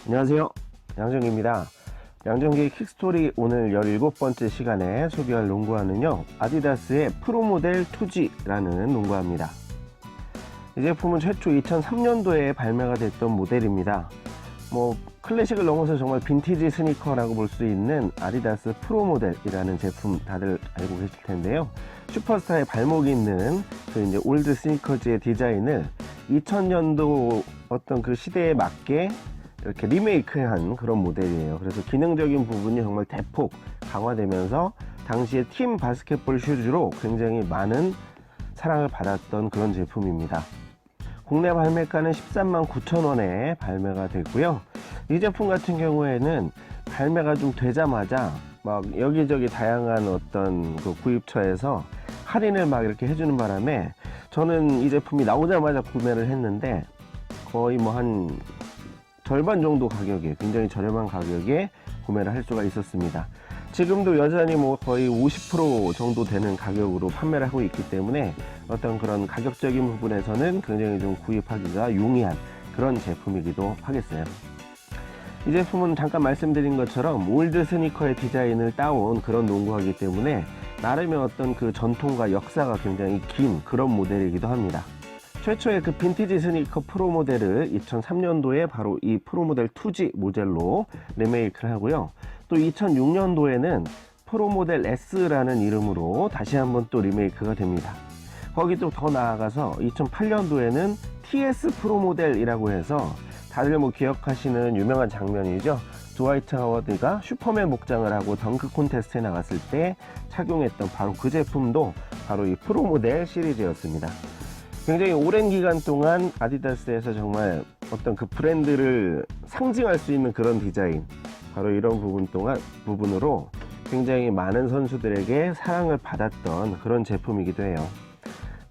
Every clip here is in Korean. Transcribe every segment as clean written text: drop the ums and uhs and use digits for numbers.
안녕하세요, 양정기입니다. 양정기의 킥스토리 오늘 17번째 시간에 소개할 농구화는요, 아디다스의 프로모델 2G라는 농구화입니다. 이 제품은 최초 2003년도에 발매가 됐던 모델입니다. 클래식을 넘어서 정말 빈티지 스니커라고 볼 수 있는 아디다스 프로모델이라는 제품 다들 알고 계실 텐데요. 슈퍼스타의 발목이 있는 이제 올드 스니커즈의 디자인을 2000년도 어떤 그 시대에 맞게 이렇게 리메이크한 그런 모델이에요. 그래서 기능적인 부분이 정말 대폭 강화되면서 당시에 팀 바스켓볼 슈즈로 굉장히 많은 사랑을 받았던 그런 제품입니다. 국내 발매가는 13만 9천 원에 발매가 됐고요. 이 제품 같은 경우에는 발매가 좀 되자마자 막 여기저기 다양한 어떤 그 구입처에서 할인을 막 이렇게 해주는 바람에 저는 이 제품이 나오자마자 구매를 했는데 거의 한 절반 정도 가격에, 굉장히 저렴한 가격에 구매를 할 수가 있었습니다. 지금도 여전히 거의 50% 정도 되는 가격으로 판매를 하고 있기 때문에 어떤 그런 가격적인 부분에서는 굉장히 좀 구입하기가 용이한 그런 제품이기도 하겠어요. 이 제품은 잠깐 말씀드린 것처럼 올드 스니커의 디자인을 따온 그런 농구화이기 때문에 나름의 어떤 그 전통과 역사가 굉장히 긴 그런 모델이기도 합니다. 최초의 그 빈티지 스니커 프로 모델을 2003년도에 바로 이 프로 모델 2G 모델로 리메이크를 하고요. 또 2006년도에는 프로 모델 S라는 이름으로 다시 한번 또 리메이크가 됩니다. 거기 또 더 나아가서 2008년도에는 TS 프로 모델이라고 해서 다들 기억하시는 유명한 장면이죠. 드와이트 하워드가 슈퍼맨 복장을 하고 덩크 콘테스트에 나갔을 때 착용했던 바로 그 제품도 바로 이 프로 모델 시리즈였습니다. 굉장히 오랜 기간 동안 아디다스에서 정말 어떤 그 브랜드를 상징할 수 있는 그런 디자인, 바로 이런 부분으로 굉장히 많은 선수들에게 사랑을 받았던 그런 제품이기도 해요.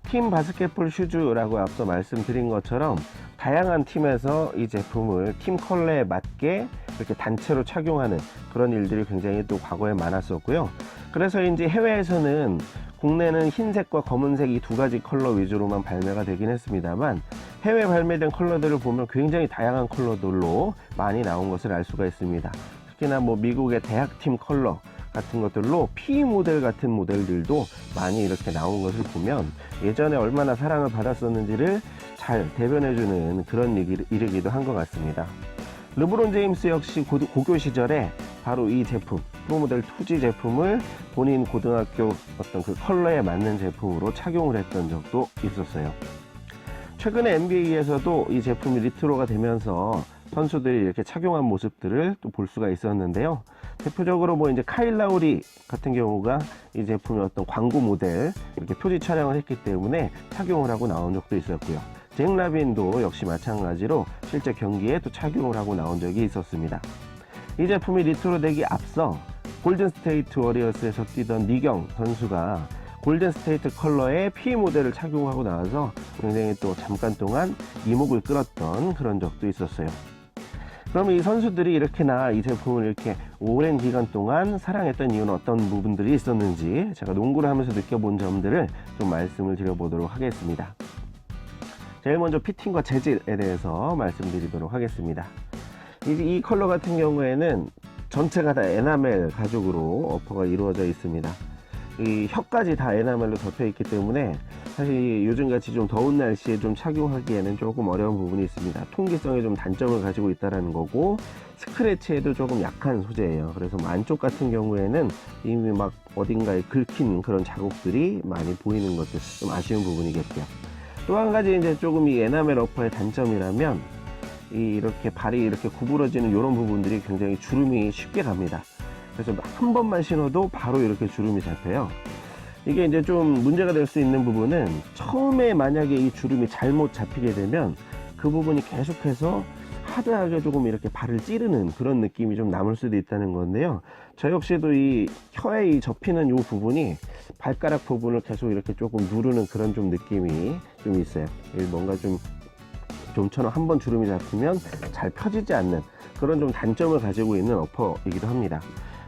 팀 바스켓볼 슈즈라고 앞서 말씀드린 것처럼 다양한 팀에서 이 제품을 팀 컬러에 맞게 이렇게 단체로 착용하는 그런 일들이 굉장히 또 과거에 많았었고요. 그래서 이제 해외에서는 국내는 흰색과 검은색 이 두 가지 컬러 위주로만 발매가 되긴 했습니다만 해외 발매된 컬러들을 보면 굉장히 다양한 컬러들로 많이 나온 것을 알 수가 있습니다. 특히나 미국의 대학팀 컬러 같은 것들로 P 모델 같은 모델들도 많이 이렇게 나온 것을 보면 예전에 얼마나 사랑을 받았었는지를 잘 대변해주는 그런 일이기도 한 것 같습니다. 르브론 제임스 역시 고교 시절에 바로 이 제품 프로모델 2G 제품을 본인 고등학교 어떤 그 컬러에 맞는 제품으로 착용을 했던 적도 있었어요. 최근에 NBA에서도 이 제품이 리트로가 되면서 선수들이 이렇게 착용한 모습들을 또 볼 수가 있었는데요. 대표적으로 이제 카일 라우리 같은 경우가 이 제품의 어떤 광고 모델 이렇게 표지 촬영을 했기 때문에 착용을 하고 나온 적도 있었고요. 잭 라빈도 역시 마찬가지로 실제 경기에 또 착용을 하고 나온 적이 있었습니다. 이 제품이 리트로 되기 앞서 골든 스테이트 워리어스에서 뛰던 니경 선수가 골든 스테이트 컬러의 P 모델을 착용하고 나와서 굉장히 또 잠깐 동안 이목을 끌었던 그런 적도 있었어요. 그럼 이 선수들이 이렇게나 이 제품을 이렇게 오랜 기간 동안 사랑했던 이유는 어떤 부분들이 있었는지 제가 농구를 하면서 느껴본 점들을 좀 말씀을 드려보도록 하겠습니다. 제일 먼저 피팅과 재질에 대해서 말씀드리도록 하겠습니다. 이 컬러 같은 경우에는 전체가 다 에나멜 가죽으로 어퍼가 이루어져 있습니다. 이 혀까지 다 에나멜로 덮여 있기 때문에 사실 요즘같이 좀 더운 날씨에 좀 착용하기에는 조금 어려운 부분이 있습니다. 통기성에 좀 단점을 가지고 있다는 거고 스크래치에도 조금 약한 소재예요. 그래서 안쪽 같은 경우에는 이미 막 어딘가에 긁힌 그런 자국들이 많이 보이는 것도 좀 아쉬운 부분이겠고요. 또 한 가지 이제 조금 이 에나멜 어퍼의 단점이라면 이렇게 발이 이렇게 구부러지는 이런 부분들이 굉장히 주름이 쉽게 갑니다. 그래서 한 번만 신어도 바로 이렇게 주름이 잡혀요. 이게 이제 좀 문제가 될 수 있는 부분은 처음에 만약에 이 주름이 잘못 잡히게 되면 그 부분이 계속해서 하드하게 조금 이렇게 발을 찌르는 그런 느낌이 좀 남을 수도 있다는 건데요. 저 역시도 이 혀에 접히는 이 부분이 발가락 부분을 계속 이렇게 조금 누르는 그런 좀 느낌이 좀 있어요. 뭔가 좀처럼 한번 주름이 잡히면 잘 펴지지 않는 그런 좀 단점을 가지고 있는 어퍼이기도 합니다.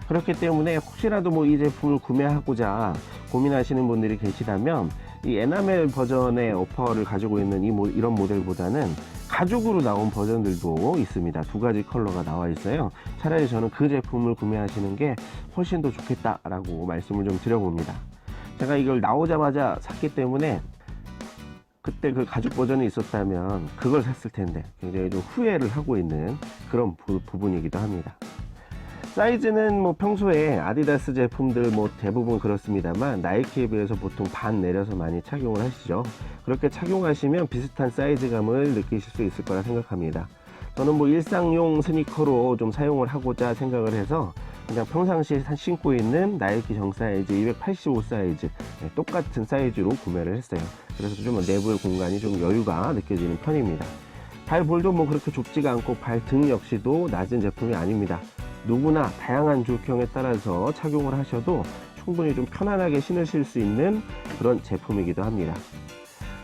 그렇기 때문에 혹시라도 이 제품을 구매하고자 고민하시는 분들이 계시다면 이 에나멜 버전의 어퍼를 가지고 있는 이런 모델보다는 가죽으로 나온 버전들도 있습니다. 두 가지 컬러가 나와 있어요. 차라리 저는 그 제품을 구매하시는 게 훨씬 더 좋겠다라고 말씀을 좀 드려봅니다. 제가 이걸 나오자마자 샀기 때문에 그때 그 가죽 버전이 있었다면 그걸 샀을 텐데 굉장히 좀 후회를 하고 있는 그런 부분이기도 합니다. 사이즈는 뭐 평소에 아디다스 제품들 뭐 대부분 그렇습니다만 나이키에 비해서 보통 반 내려서 많이 착용을 하시죠. 그렇게 착용하시면 비슷한 사이즈감을 느끼실 수 있을 거라 생각합니다. 저는 뭐 일상용 스니커로 좀 사용을 하고자 생각을 해서 그냥 평상시에 신고 있는 나이키 정 사이즈 285 사이즈 똑같은 사이즈로 구매를 했어요. 그래서 좀 내부의 공간이 좀 여유가 느껴지는 편입니다. 발볼도 뭐 그렇게 좁지가 않고 발등 역시도 낮은 제품이 아닙니다. 누구나 다양한 조형에 따라서 착용을 하셔도 충분히 좀 편안하게 신으실 수 있는 그런 제품이기도 합니다.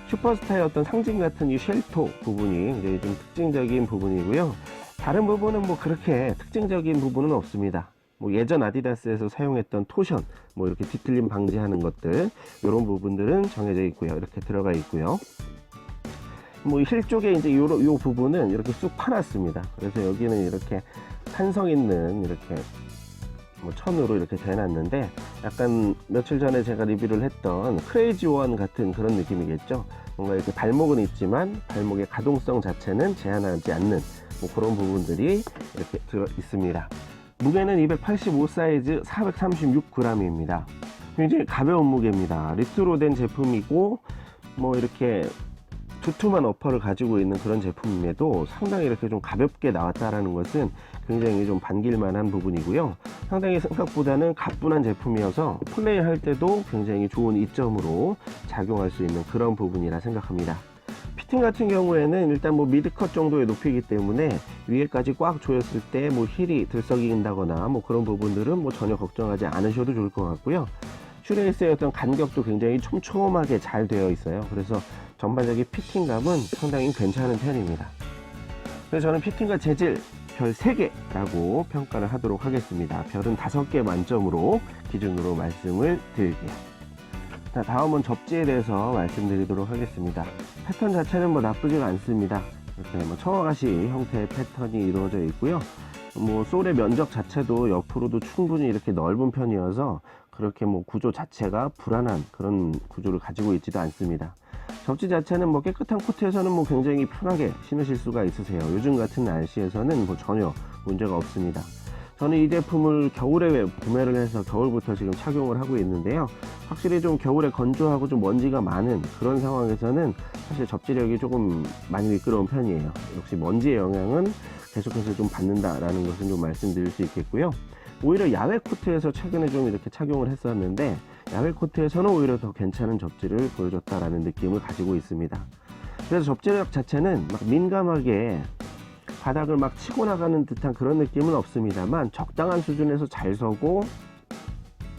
슈퍼스타의 어떤 상징 같은 이 쉘터 부분이 굉장히 좀 특징적인 부분이고요. 다른 부분은 뭐 그렇게 특징적인 부분은 없습니다. 뭐 예전 아디다스에서 사용했던 토션, 뭐 이렇게 뒤틀림 방지하는 것들, 이런 부분들은 정해져 있고요. 이렇게 들어가 있고요. 뭐 힐 쪽에 이제 요 부분은 이렇게 쑥 파놨습니다. 그래서 여기는 이렇게 탄성 있는 이렇게 뭐 천으로 이렇게 대놨는데 약간 며칠 전에 제가 리뷰를 했던 크레이지 원 같은 그런 느낌이겠죠. 뭔가 이렇게 발목은 있지만 발목의 가동성 자체는 제한하지 않는 뭐 그런 부분들이 이렇게 들어 있습니다. 무게는 285 사이즈 436g입니다. 굉장히 가벼운 무게입니다. 리트로 된 제품이고 뭐 이렇게 두툼한 어퍼를 가지고 있는 그런 제품임에도 상당히 이렇게 좀 가볍게 나왔다라는 것은 굉장히 좀 반길만한 부분이고요. 상당히 생각보다는 가뿐한 제품이어서 플레이 할 때도 굉장히 좋은 이점으로 작용할 수 있는 그런 부분이라 생각합니다. 피팅 같은 경우에는 일단 뭐 미드컷 정도의 높이이기 때문에 위에까지 꽉 조였을 때 뭐 힐이 들썩인다거나 뭐 그런 부분들은 뭐 전혀 걱정하지 않으셔도 좋을 것 같고요. 슈레이스의 어떤 간격도 굉장히 촘촘하게 잘 되어 있어요. 그래서 전반적인 피팅감은 상당히 괜찮은 편입니다. 그래서 저는 피팅과 재질 별 3개라고 평가를 하도록 하겠습니다. 별은 5개 만점으로 기준으로 말씀을 드릴게요. 자, 다음은 접지에 대해서 말씀드리도록 하겠습니다. 패턴 자체는 뭐 나쁘지가 않습니다. 이렇게 뭐 청아가시 형태의 패턴이 이루어져 있고요. 뭐 솔의 면적 자체도 옆으로도 충분히 이렇게 넓은 편이어서 그렇게 뭐 구조 자체가 불안한 그런 구조를 가지고 있지도 않습니다. 접지 자체는 뭐 깨끗한 코트에서는 뭐 굉장히 편하게 신으실 수가 있으세요. 요즘 같은 날씨에서는 뭐 전혀 문제가 없습니다. 저는 이 제품을 겨울에 구매를 해서 겨울부터 지금 착용을 하고 있는데요. 확실히 좀 겨울에 건조하고 좀 먼지가 많은 그런 상황에서는 사실 접지력이 조금 많이 미끄러운 편이에요. 역시 먼지의 영향은 계속해서 좀 받는다라는 것은 좀 말씀드릴 수 있겠고요. 오히려 야외 코트에서 최근에 좀 이렇게 착용을 했었는데 야외 코트에서는 오히려 더 괜찮은 접지를 보여줬다라는 느낌을 가지고 있습니다. 그래서 접지력 자체는 막 민감하게 바닥을 막 치고 나가는 듯한 그런 느낌은 없습니다만 적당한 수준에서 잘 서고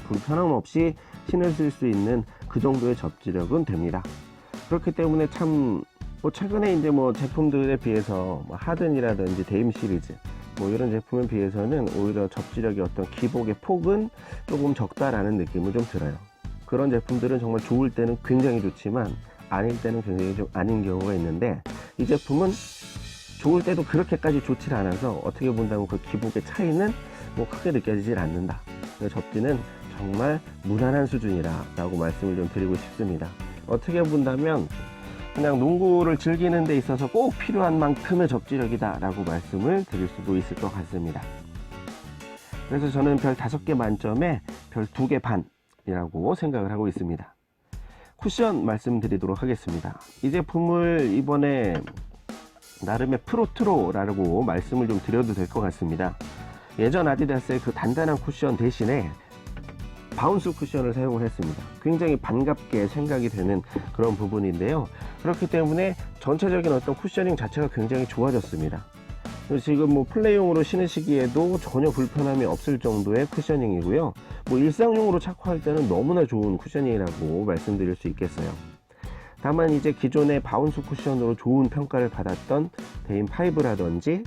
불편함 없이 신으실 수 있는 그 정도의 접지력은 됩니다. 그렇기 때문에 참 뭐 최근에 이제 뭐 제품들에 비해서 뭐 하든이라든지 데임 시리즈 뭐 이런 제품에 비해서는 오히려 접지력의 어떤 기복의 폭은 조금 적다라는 느낌을 좀 들어요. 그런 제품들은 정말 좋을 때는 굉장히 좋지만 아닐 때는 굉장히 좀 아닌 경우가 있는데 이 제품은 좋을 때도 그렇게까지 좋지 않아서 어떻게 본다면 그 기복의 차이는 뭐 크게 느껴지질 않는다. 접지는 정말 무난한 수준이라 라고 말씀을 좀 드리고 싶습니다. 어떻게 본다면 그냥 농구를 즐기는 데 있어서 꼭 필요한 만큼의 접지력이다 라고 말씀을 드릴 수도 있을 것 같습니다. 그래서 저는 별 5개 만점에 별 2개 반이라고 생각을 하고 있습니다. 쿠션 말씀드리도록 하겠습니다. 이 제품을 이번에 나름의 프로트로라고 말씀을 좀 드려도 될 것 같습니다. 예전 아디다스의 그 단단한 쿠션 대신에 바운스 쿠션을 사용을 했습니다. 굉장히 반갑게 생각이 되는 그런 부분인데요. 그렇기 때문에 전체적인 어떤 쿠셔닝 자체가 굉장히 좋아졌습니다. 지금 뭐 플레이용으로 신으시기에도 전혀 불편함이 없을 정도의 쿠셔닝이고요. 뭐 일상용으로 착화할 때는 너무나 좋은 쿠셔닝이라고 말씀드릴 수 있겠어요. 다만 이제 기존의 바운스 쿠션으로 좋은 평가를 받았던 데임5라든지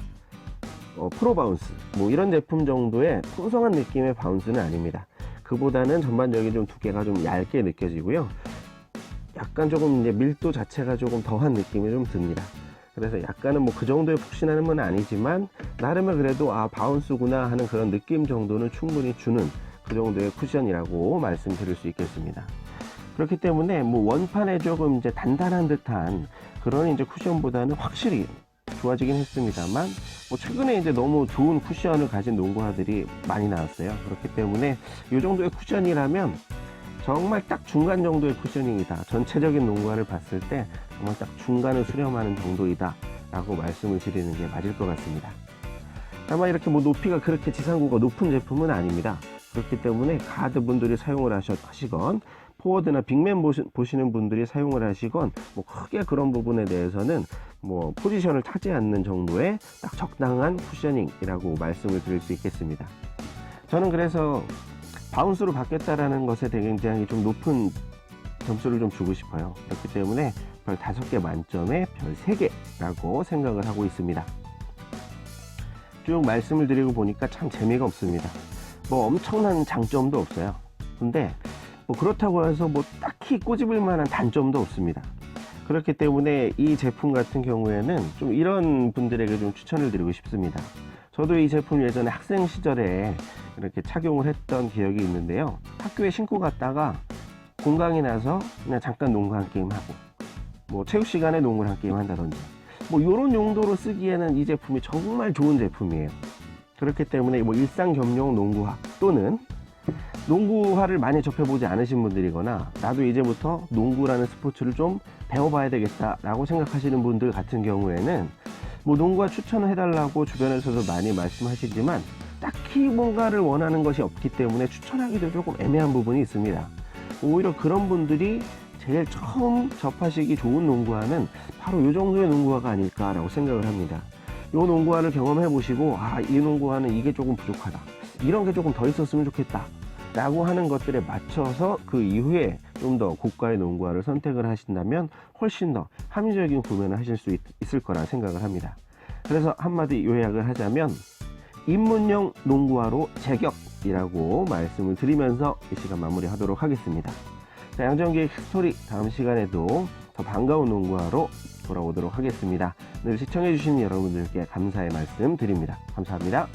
프로 바운스 뭐 이런 제품 정도의 풍성한 느낌의 바운스는 아닙니다. 그보다는 전반적인 좀 두께가 좀 얇게 느껴지고요. 약간 조금 이제 밀도 자체가 조금 더한 느낌이 좀 듭니다. 그래서 약간은 뭐 그 정도의 푹신함은 건 아니지만 나름의 그래도 아 바운스구나 하는 그런 느낌 정도는 충분히 주는 그 정도의 쿠션이라고 말씀드릴 수 있겠습니다. 그렇기 때문에 뭐 원판에 조금 이제 단단한 듯한 그런 이제 쿠션보다는 확실히 좋아지긴 했습니다만, 뭐 최근에 이제 너무 좋은 쿠션을 가진 농구화들이 많이 나왔어요. 그렇기 때문에 이 정도의 쿠션이라면 정말 딱 중간 정도의 쿠셔닝이다. 전체적인 농구화를 봤을 때 정말 딱 중간을 수렴하는 정도이다 라고 말씀을 드리는 게 맞을 것 같습니다. 다만 이렇게 뭐 높이가 그렇게 지상구가 높은 제품은 아닙니다. 그렇기 때문에 가드 분들이 사용을 하시건 포워드나 빅맨 보시는 분들이 사용을 하시건 뭐 크게 그런 부분에 대해서는 뭐 포지션을 타지 않는 정도의 딱 적당한 쿠셔닝이라고 말씀을 드릴 수 있겠습니다. 저는 그래서 바운스로 바뀌었다라는 것에 굉장히 좀 높은 점수를 좀 주고 싶어요. 그렇기 때문에 별 5개 만점에 별 3개라고 생각을 하고 있습니다. 쭉 말씀을 드리고 보니까 참 재미가 없습니다. 뭐 엄청난 장점도 없어요. 근데 뭐 그렇다고 해서 뭐 딱히 꼬집을 만한 단점도 없습니다. 그렇기 때문에 이 제품 같은 경우에는 좀 이런 분들에게 좀 추천을 드리고 싶습니다. 저도 이 제품 예전에 학생 시절에 이렇게 착용을 했던 기억이 있는데요. 학교에 신고 갔다가 공강이 나서 그냥 잠깐 농구 한 게임 하고, 뭐 체육 시간에 농구를 한 게임 한다든지, 뭐 이런 용도로 쓰기에는 이 제품이 정말 좋은 제품이에요. 그렇기 때문에 뭐 일상 겸용 농구화 또는 농구화를 많이 접해보지 않으신 분들이거나 나도 이제부터 농구라는 스포츠를 좀 배워봐야 되겠다라고 생각하시는 분들 같은 경우에는 뭐 농구화 추천을 해달라고 주변에서도 많이 말씀하시지만 딱히 뭔가를 원하는 것이 없기 때문에 추천하기도 조금 애매한 부분이 있습니다. 오히려 그런 분들이 제일 처음 접하시기 좋은 농구화는 바로 이 정도의 농구화가 아닐까라고 생각을 합니다. 이 농구화를 경험해 보시고 아, 이 농구화는 이게 조금 부족하다, 이런 게 조금 더 있었으면 좋겠다 라고 하는 것들에 맞춰서 그 이후에 좀 더 고가의 농구화를 선택을 하신다면 훨씬 더 합리적인 구매를 하실 수 있을 거라 생각을 합니다. 그래서 한마디 요약을 하자면 입문용 농구화로 제격이라고 말씀을 드리면서 이 시간 마무리하도록 하겠습니다. 자, 양정기의 스토리 다음 시간에도 더 반가운 농구화로 돌아오도록 하겠습니다. 늘 시청해주신 여러분들께 감사의 말씀 드립니다. 감사합니다.